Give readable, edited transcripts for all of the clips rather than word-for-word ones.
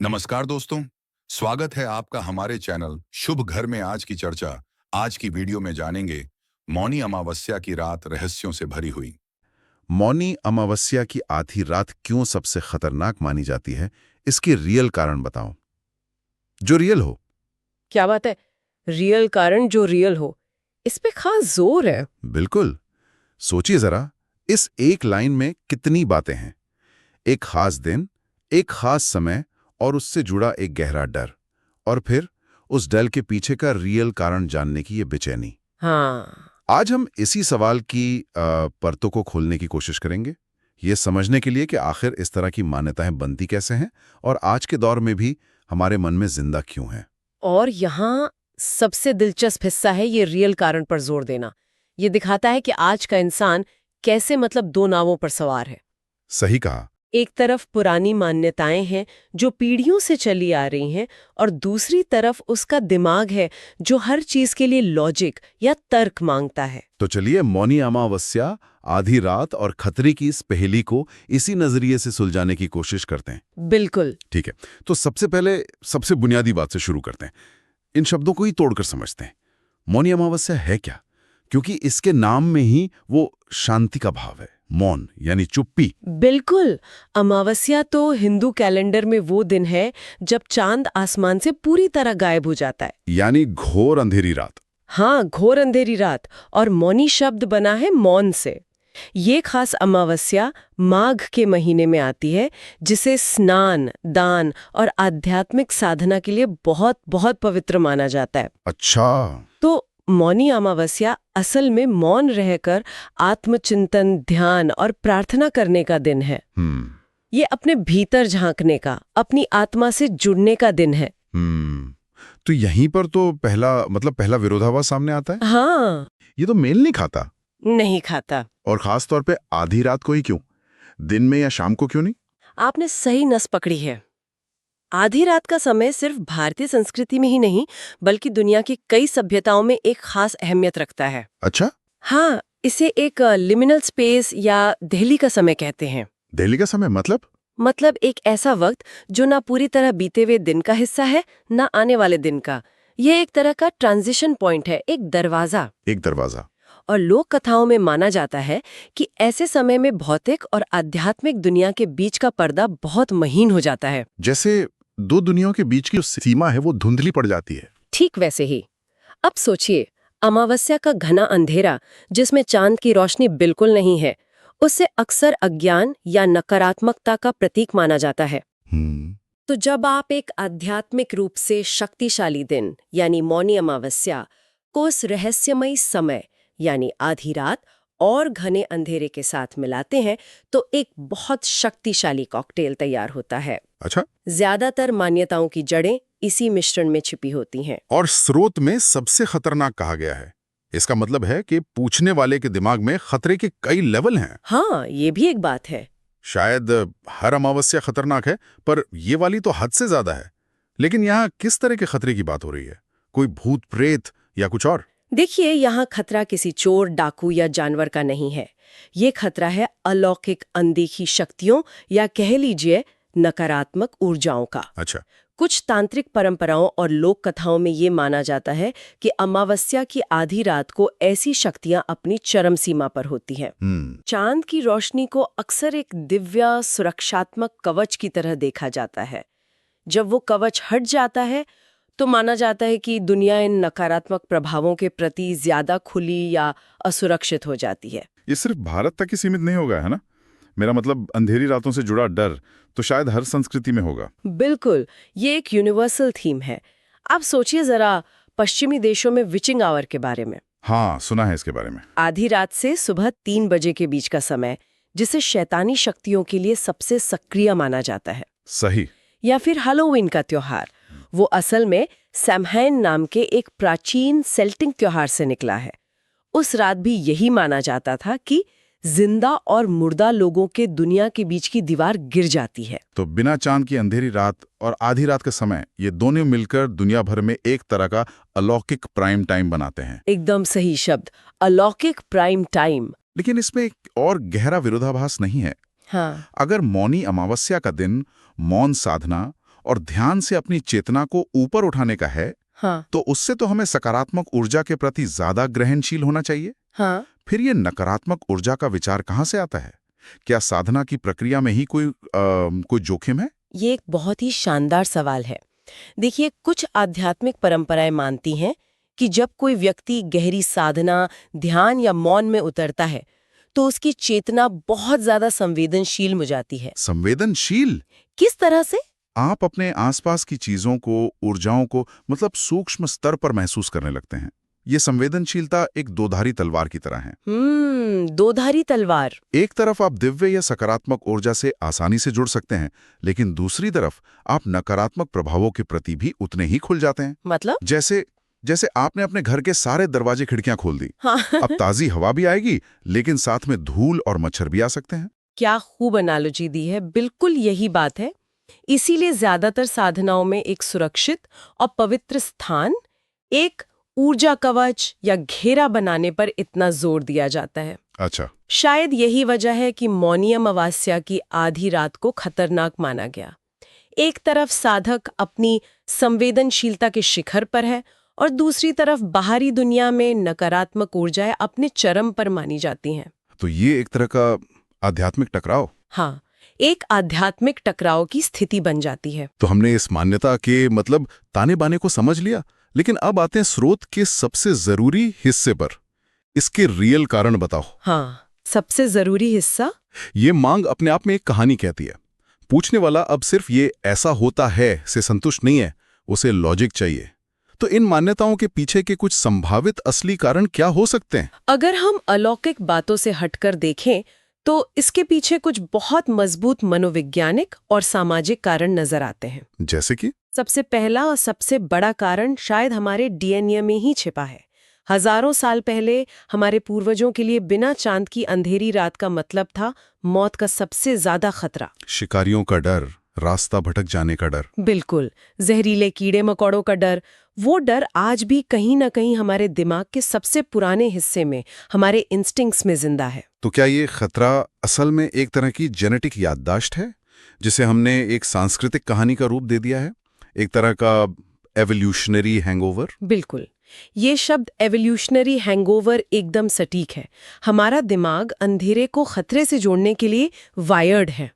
नमस्कार दोस्तों, स्वागत है आपका हमारे चैनल शुभ घर में। आज की चर्चा, आज की वीडियो में जानेंगे मौनी अमावस्या की रात रहस्यों से भरी हुई। मौनी अमावस्या की आधी रात क्यों सबसे खतरनाक मानी जाती है, इसके रियल कारण बताओ। जो रियल हो। क्या बात है। रियल कारण जो रियल हो, इस पे खास जोर है। बिल्कुल। सोचिए जरा, इस एक लाइन में कितनी बातें हैं। एक खास दिन, एक खास समय और उससे जुड़ा एक गहरा डर, और फिर उस डर के पीछे का रियल कारण जानने की ये बेचैनी। हाँ। आज हम इसी सवाल की परतों को खोलने की कोशिश करेंगे, ये समझने के लिए कि आखिर इस तरह की मान्यताएं बनती कैसे हैं और आज के दौर में भी हमारे मन में जिंदा क्यों हैं। और यहाँ सबसे दिलचस्प हिस्सा है ये रियल कारण पर जोर देना। ये दिखाता है कि आज का इंसान कैसे दो नावों पर सवार है। सही कहा। एक तरफ पुरानी मान्यताएं हैं जो पीढ़ियों से चली आ रही हैं, और दूसरी तरफ उसका दिमाग है जो हर चीज के लिए लॉजिक या तर्क मांगता है। तो चलिए मौनी अमावस्या, आधी रात और खतरे की इस पहेली को इसी नजरिए से सुलझाने की कोशिश करते हैं। बिल्कुल। ठीक है, तो सबसे पहले सबसे बुनियादी बात से शुरू करते हैं। इन शब्दों को ही तोड़कर समझते हैं। मौनी अमावस्या है क्या? क्योंकि इसके नाम में ही वो शांति का भाव है। मौन यानी चुप्पी। बिल्कुल। अमावस्या तो हिंदू कैलेंडर में वो दिन है जब चांद आसमान से पूरी तरह गायब हो जाता है। यानी घोर अंधेरी रात। हाँ, घोर अंधेरी रात। और मौनी शब्द बना है मौन से। ये खास अमावस्या माघ के महीने में आती है, जिसे स्नान, दान और आध्यात्मिक साधना के लिए बहुत बहुत पवित्र माना जाता है। अच्छा। तो मौनी अमावस्या असल में मौन रहकर आत्मचिंतन, ध्यान और प्रार्थना करने का दिन है। ये अपने भीतर झांकने का, अपनी आत्मा से जुड़ने का दिन है। तो यहीं पर तो पहला विरोधाभास सामने आता है। हाँ। ये तो मेल नहीं खाता। नहीं खाता। और खास तौर पे आधी रात को ही क्यों? दिन में या शाम को क्यों नहीं? आपने सही नस पकड़ी है। आधी रात का समय सिर्फ भारतीय संस्कृति में ही नहीं, बल्कि दुनिया की कई सभ्यताओं में एक खास अहमियत रखता है। अच्छा। हाँ, इसे एक लिमिनल स्पेस या देहली का समय कहते हैं। दिल्ली का समय मतलब एक ऐसा वक्त जो ना पूरी तरह बीते हुए दिन का हिस्सा है, ना आने वाले दिन का। यह एक तरह का ट्रांजिशन पॉइंट है, एक दरवाजा। एक दरवाजा। और लोक कथाओं में माना जाता है कि ऐसे समय में भौतिक और आध्यात्मिक दुनिया के बीच का पर्दा बहुत महीन हो जाता है। जैसे दो दुनियाओं के बीच की जो सीमा है वो धुंधली पड़ जाती है। ठीक वैसे ही। अब सोचिए, अमावस्या का घना अंधेरा जिसमें चांद की रोशनी बिल्कुल नहीं है, उससे अक्सर अज्ञान या नकारात्मकता का प्रतीक माना जाता है। तो जब आप एक आध्यात्मिक रूप से शक्तिशाली दिन यानी मौनी अमावस्या को उस रहस्यमयी समय यानी आधी रात और घने अंधेरे के साथ मिलाते हैं, तो एक बहुत शक्तिशाली कॉकटेल तैयार होता है। अच्छा। ज्यादातर मान्यताओं की जड़ें इसी मिश्रण में छिपी होती हैं। और स्रोत में सबसे खतरनाक कहा गया है। इसका मतलब है कि पूछने वाले के दिमाग में खतरे के कई लेवल हैं। हाँ, ये भी एक बात है। शायद हर अमावस्या खतरनाक है, पर ये वाली तो हद से ज्यादा है। लेकिन यहाँ किस तरह के खतरे की बात हो रही है? कोई भूत प्रेत या कुछ और? देखिए, यहाँ खतरा किसी चोर, डाकू या जानवर का नहीं है। ये खतरा है अलौकिक अनदेखी शक्तियों या कह लीजिए नकारात्मक ऊर्जाओं का। अच्छा। कुछ तांत्रिक परंपराओं और लोक कथाओं में ये माना जाता है कि अमावस्या की आधी रात को ऐसी शक्तियां अपनी चरम सीमा पर होती हैं। चांद की रोशनी को अक्सर एक दिव्य सुरक्षात्मक कवच की तरह देखा जाता है। जब वो कवच हट जाता है तो माना जाता है कि दुनिया इन नकारात्मक प्रभावों के प्रति ज्यादा खुली या असुरक्षित हो जाती है। ये सिर्फ भारत तक ही सीमित नहीं होगा, है ना? मेरा मतलब अंधेरी रातों से जुड़ा डर तो शायद हर संस्कृति में होगा। बिल्कुल, ये एक यूनिवर्सल थीम है। आप सोचिए जरा पश्चिमी देशों में विचिंग आवर के बारे में। हाँ, सुना है इसके बारे में। आधी रात से सुबह 3 बजे के बीच का समय, जिसे शैतानी शक्तियों के लिए सबसे सक्रिय माना जाता है। सही। या फिर हैलोवीन का त्योहार, वो असल में सैमहाइन नाम के एक प्राचीन सेल्टिक त्योहार से निकला है। उस रात भी यही माना जाता था कि जिंदा और मुर्दा लोगों के दुनिया के बीच की दीवार गिर जाती है। तो बिना चांद की अंधेरी रात और आधी रात का समय, ये दोनों मिलकर दुनिया भर में एक तरह का अलौकिक प्राइम टाइम बनाते हैं। एकदम सही शब्द, अलौकिक प्राइम टाइम। लेकिन इसमें एक और गहरा विरोधाभास नहीं है? हाँ। अगर मौनी अमावस्या का दिन मौन साधना और ध्यान से अपनी चेतना को ऊपर उठाने का है, हाँ तो उससे तो हमें सकारात्मक ऊर्जा के प्रति ज्यादा ग्रहणशील होना चाहिए। हाँ। फिर ये नकारात्मक ऊर्जा का विचार कहाँ से आता है? क्या साधना की प्रक्रिया में ही कोई जोखिम है? ये एक बहुत ही शानदार सवाल है। देखिए, कुछ आध्यात्मिक परंपराएं मानती हैं कि जब कोई व्यक्ति गहरी साधना, ध्यान या मौन में उतरता है तो उसकी चेतना बहुत ज्यादा संवेदनशील हो जाती है। संवेदनशील? किस तरह से? आप अपने आसपास की चीजों को, ऊर्जाओं को मतलब सूक्ष्म स्तर पर महसूस करने लगते हैं। ये संवेदनशीलता एक दोधारी तलवार की तरह है। दोधारी तलवार। एक तरफ आप दिव्य या सकारात्मक ऊर्जा से आसानी से जुड़ सकते हैं, लेकिन दूसरी तरफ आप नकारात्मक प्रभावों के प्रति भी उतने ही खुल जाते हैं। मतलब? जैसे आपने अपने घर के सारे दरवाजे खिड़कियां खोल दी। हाँ। अब ताजी हवा भी आएगी, लेकिन साथ में धूल और मच्छर भी आ सकते हैं। क्या खूब एनालॉजी दी है, बिल्कुल यही बात है। इसीलिए ज्यादातर साधनाओं में एक सुरक्षित और पवित्र स्थान, एक ऊर्जा कवच या घेरा बनाने पर इतना जोर दिया जाता है। अच्छा। शायद यही वजह है कि मौनी अमावस्या की आधी रात को खतरनाक माना गया। एक तरफ साधक अपनी संवेदनशीलता के शिखर पर है और दूसरी तरफ बाहरी दुनिया में नकारात्मक ऊर्जाएं अपने चरम पर मानी जाती हैं। तो ये एक तरह का आध्यात्मिक टकराव? हाँ, एक आध्यात्मिक टकराव की स्थिति बन जाती है। तो हमने इस मान्यता के मतलब ताने बाने को समझ लिया, लेकिन अब आते हैं स्रोत के सबसे जरूरी हिस्से पर। इसके रियल कारण बताओ। हाँ, सबसे जरूरी हिस्सा? ये मांग अपने आप में एक कहानी कहती है। पूछने वाला अब सिर्फ ये ऐसा होता है से संतुष्ट नहीं है, उसे लॉजिक चाहिए। तो इन मान्यताओं के पीछे के कुछ संभावित असली कारण क्या हो सकते हैं? अगर हम अलौकिक बातों से हटकर देखें तो इसके पीछे कुछ बहुत मजबूत मनोवैज्ञानिक और सामाजिक कारण नजर आते हैं। जैसे कि? सबसे पहला और सबसे बड़ा कारण शायद हमारे डीएनए में ही छिपा है। हजारों साल पहले हमारे पूर्वजों के लिए बिना चांद की अंधेरी रात का मतलब था मौत का सबसे ज्यादा खतरा। शिकारियों का डर, रास्ता भटक जाने का डर। बिल्कुल, जहरीले कीड़े मकोड़ों का डर। वो डर आज भी कहीं ना कहीं हमारे दिमाग के सबसे पुराने हिस्से में, हमारे इंस्टिंक्ट्स में जिंदा है। तो क्या ये खतरा असल में एक तरह की जेनेटिक याददाश्त है, जिसे हमने एक सांस्कृतिक कहानी का रूप दे दिया है, एक तरह का एवोल्यूशनरी हैंगओवर? बिल्कुल, ये शब्द एवोल्यूशनरी हैंगओवर एकदम सटीक है। हमारा दिमाग अंधेरे को खतरे से जोड़ने के लिए वायर्ड है।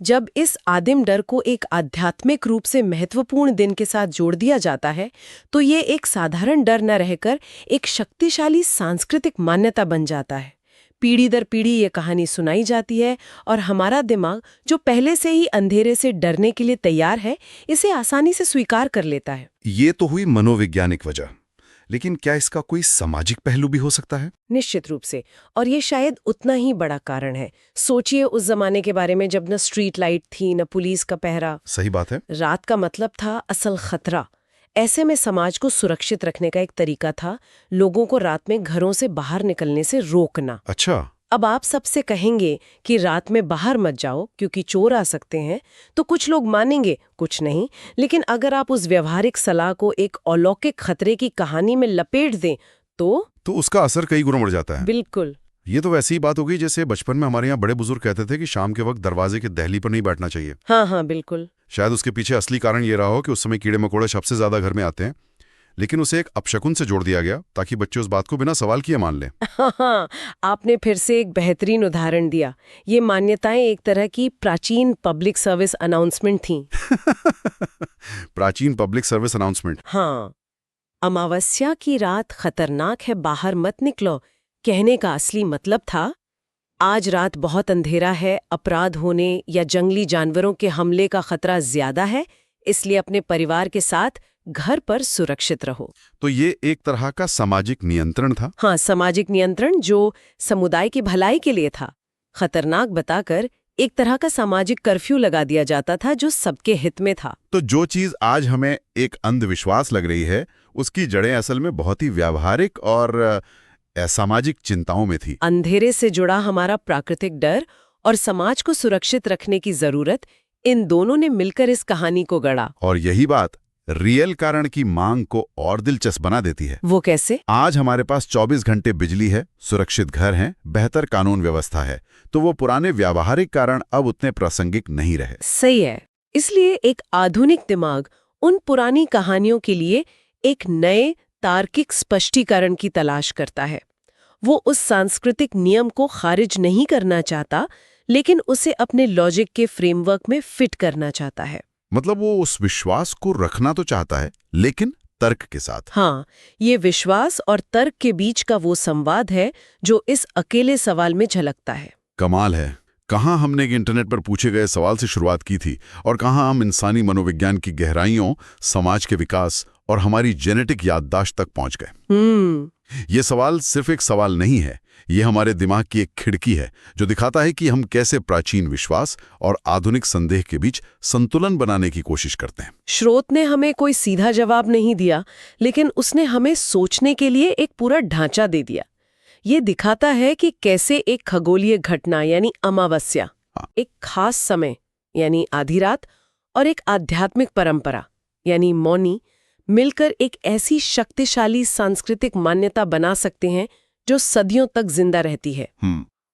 जब इस आदिम डर को एक आध्यात्मिक रूप से महत्वपूर्ण दिन के साथ जोड़ दिया जाता है, तो ये एक साधारण डर न रहकर एक शक्तिशाली सांस्कृतिक मान्यता बन जाता है। पीढ़ी दर पीढ़ी ये कहानी सुनाई जाती है और हमारा दिमाग, जो पहले से ही अंधेरे से डरने के लिए तैयार है, इसे आसानी से स्वीकार कर लेता है। ये तो हुई मनोवैज्ञानिक वजह, लेकिन क्या इसका कोई सामाजिक पहलू भी हो सकता है? निश्चित रूप से, और ये शायद उतना ही बड़ा कारण है। सोचिए उस जमाने के बारे में जब न स्ट्रीट लाइट थी, न पुलिस का पहरा। सही बात है। रात का मतलब था असल खतरा। ऐसे में समाज को सुरक्षित रखने का एक तरीका था लोगों को रात में घरों से बाहर निकलने से रोकना। अच्छा। अब आप सबसे कहेंगे कि रात में बाहर मत जाओ क्योंकि चोर आ सकते हैं, तो कुछ लोग मानेंगे, कुछ नहीं। लेकिन अगर आप उस व्यवहारिक सलाह को एक अलौकिक खतरे की कहानी में लपेट दें तो उसका असर कई गुना बढ़ जाता है। बिल्कुल। ये तो वैसी ही बात हो गई जैसे बचपन में हमारे यहाँ बड़े बुजुर्ग कहते थे कि शाम के वक्त दरवाजे के दहली पर नहीं बैठना चाहिए। हाँ, बिल्कुल। शायद उसके पीछे असली कारण ये रहा हो कि उस समय कीड़े मकोड़े सबसे ज्यादा घर में आते हैं, लेकिन उसे एक अपशकुन से जोड़ दिया गया ताकि बच्चे उस बात को बिना सवाल किए मान लें। हाँ, आपने फिर से एक बेहतरीन उदाहरण दिया। ये मान्यताएं एक तरह की प्राचीन पब्लिक सर्विस अनाउंसमेंट थीं। प्राचीन पब्लिक सर्विस अनाउंसमेंट। हाँ, अमावस्या की रात खतरनाक है, बाहर मत निकलो कहने का असली मतलब था आज रात बहुत अंधेरा है, अपराध होने या जंगली जानवरों के हमले का खतरा ज्यादा है, इसलिए अपने परिवार के साथ घर पर सुरक्षित रहो। तो ये एक तरह का सामाजिक नियंत्रण था। हाँ, सामाजिक नियंत्रण जो समुदाय की भलाई के लिए था। खतरनाक बताकर एक तरह का सामाजिक कर्फ्यू लगा दिया जाता था जो सबके हित में था। तो जो चीज आज हमें एक अंधविश्वास लग रही है, उसकी जड़ें असल में बहुत ही व्यावहारिक और सामाजिक चिंताओं में थी। अंधेरे से जुड़ा हमारा प्राकृतिक डर और समाज को सुरक्षित रखने की जरूरत, इन दोनों ने मिलकर इस कहानी को गढ़ा। और यही बात रियल कारण की मांग को और दिलचस्प बना देती है। वो कैसे? आज हमारे पास 24 घंटे बिजली है, सुरक्षित घर हैं, बेहतर कानून व्यवस्था है, तो वो पुराने व्यावहारिक कारण अब उतने प्रासंगिक नहीं रहे। सही है। इसलिए एक आधुनिक दिमाग उन पुरानी कहानियों के लिए एक नए तार्किक स्पष्टीकरण की तलाश करता है। वो उस सांस्कृतिक नियम को खारिज नहीं करना चाहता, लेकिन उसे अपने लॉजिक के फ्रेमवर्क में फिट करना चाहता है। मतलब वो उस विश्वास को रखना तो चाहता है, लेकिन तर्क के साथ। हाँ, ये विश्वास और तर्क के बीच का वो संवाद है जो इस अकेले सवाल में झलकता है। कमाल है, कहाँ हमने इंटरनेट पर पूछे गए सवाल से शुरुआत की थी और कहाँ हम इंसानी मनोविज्ञान की गहराइयों, समाज के विकास और हमारी जेनेटिक याददाश्त तक पहुंच गए। ये सवाल सिर्फ एक सवाल नहीं है, ये हमारे दिमाग की एक खिड़की है जो दिखाता है कि हम कैसे प्राचीन विश्वास और आधुनिक संदेह के बीच संतुलन बनाने की कोशिश करते हैं। स्रोत ने हमें कोई सीधा जवाब नहीं दिया, लेकिन उसने हमें सोचने के लिए एक पूरा ढांचा दे दिया। ये दिखाता है कि कैसे एक खगोलीय घटना यानी अमावस्या, एक खास समय यानी आधी रात और एक आध्यात्मिक परंपरा यानी मौनी मिलकर एक ऐसी शक्तिशाली सांस्कृतिक मान्यता बना सकते हैं जो सदियों तक जिंदा रहती है।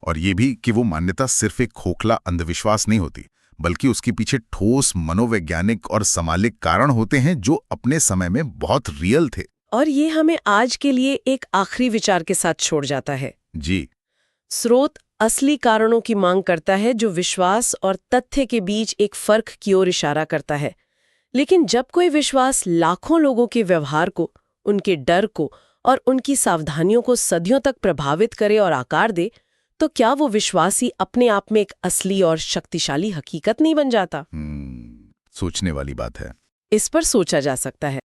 और ये भी कि वो मान्यता सिर्फ एक खोखला अंधविश्वास नहीं होती, बल्कि उसके पीछे ठोस मनोवैज्ञानिक और सामाजिक कारण होते हैं जो अपने समय में बहुत रियल थे। और ये हमें आज के लिए एक आखिरी विचार के साथ छोड़ जाता है। जी, स्रोत असली कारणों की मांग करता है जो विश्वास और तथ्य के बीच एक फर्क की ओर इशारा करता है। लेकिन जब कोई विश्वास लाखों लोगों के व्यवहार को, उनके डर को और उनकी सावधानियों को सदियों तक प्रभावित करे और आकार दे, तो क्या वो विश्वास ही अपने आप में एक असली और शक्तिशाली हकीकत नहीं बन जाता? सोचने वाली बात है। इस पर सोचा जा सकता है।